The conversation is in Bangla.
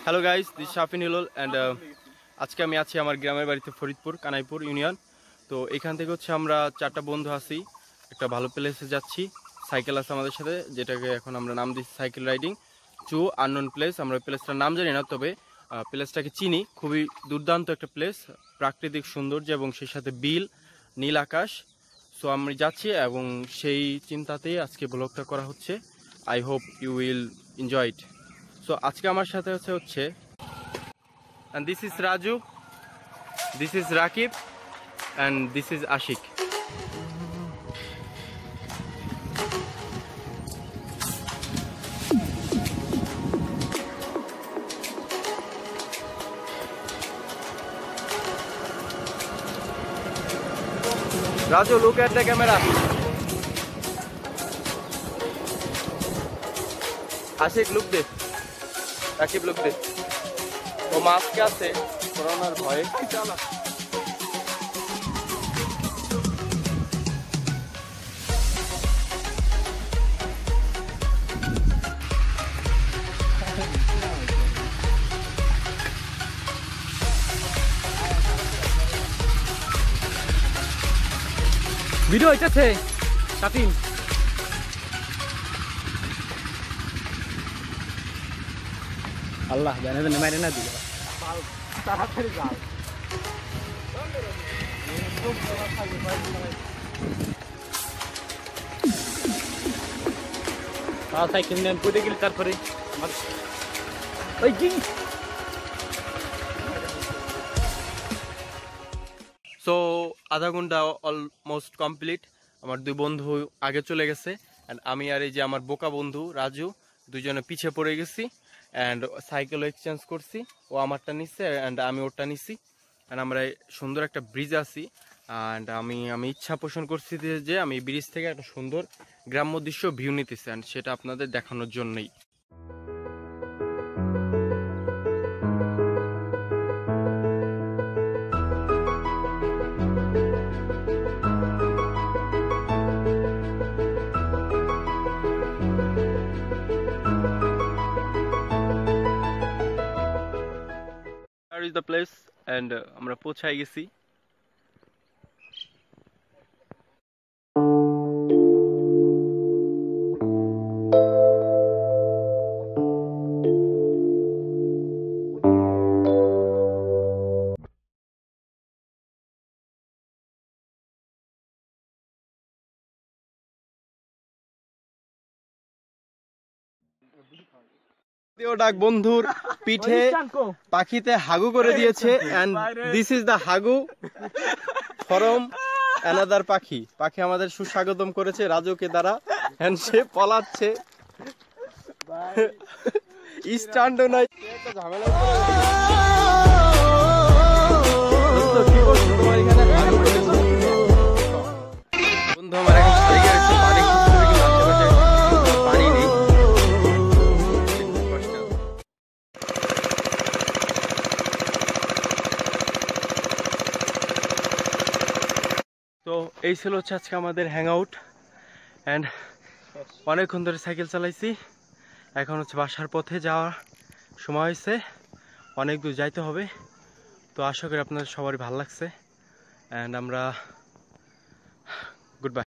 Hello guys, this Shafin Hilal and আজকে আমি আছি আমার গ্রামের বাড়িতে ফরিদপুর কানাইপুর ইউনিয়ন। তো এখান থেকে হচ্ছে আমরা 4টা বন্ধু আছি, একটা ভালো প্লেসে যাচ্ছি। সাইকেল আছে আমাদের সাথে, যেটাকে এখন আমরা নাম দিচ্ছি cycle riding to unknown place. আমরা প্লেসটার নাম জানি না, তবে প্লেসটাকে চিনি। খুবই দুর্দান্ত একটা প্লেস, প্রাকৃতিক সৌন্দর্য এবং সেই সাথে বিল, নীল আকাশ। সো আমি যাচ্ছি এবং সেই চিন্তাতেই আজকে ব্লগটা করা হচ্ছে। I hope you will enjoy it. So আজকে আমার সাথে হচ্ছে and this is Raju, this is Rakib and this is Ashik. Raju, look at the camera. Ashik, look this. Rakib, look this. ও মাস্ক আছে করোনার ভয়ে। ভিডিও হইতেছে শাফিন। আল্লাহ জানে জানে মারে না দিলে তাড়াতাড়ি যাও। সাইকেল নিয়ে পড়ে গেলে তারপরে ওই কি। সো আধা ঘন্টা অলমোস্ট কমপ্লিট। আমার দুই বন্ধু আগে চলে গেছে অ্যান্ড আমি আর এই যে আমার বোকা বন্ধু রাজু দুজনে পিছে পড়ে গেছি অ্যান্ড সাইকেলও এক্সচেঞ্জ করছি। ও আমারটা নিচ্ছে অ্যান্ড আমি ওরটা নিছি অ্যান্ড আমরা সুন্দর একটা ব্রিজ আছি অ্যান্ড আমি ইচ্ছা পোষণ করছি যে আমি ব্রিজ থেকে একটা সুন্দর গ্রাম্য দৃশ্য ভিউ নিতেছি অ্যান্ড সেটা আপনাদের দেখানোর জন্যই। Is the place and আমরা পৌঁছায় গেছি। ডাক বন্ধুর পিঠে পাখিতে হাগু করে দিয়েছে and this is the হাগু from another পাখি আমাদের সুস্বাগতম করেছে রাজুকে দ্বারা and সে পলাচ্ছে। স্ট্যান্ড নাই ঝামেলা বন্ধু আমার এখন ছাড়িয়ে গেছে পানি পানি নেই। তো এই ছিল হচ্ছে আজকে আমাদের হ্যাং আউট অ্যান্ড অনেকক্ষণ ধরে সাইকেল চালাইছি। এখন হচ্ছে বাসার পথে যাওয়ার সময় হয়েছে, অনেক দূর যাইতে হবে। তো আশা করি আপনাদের সবারই ভালো লাগছে অ্যান্ড আমরা গুড বাই।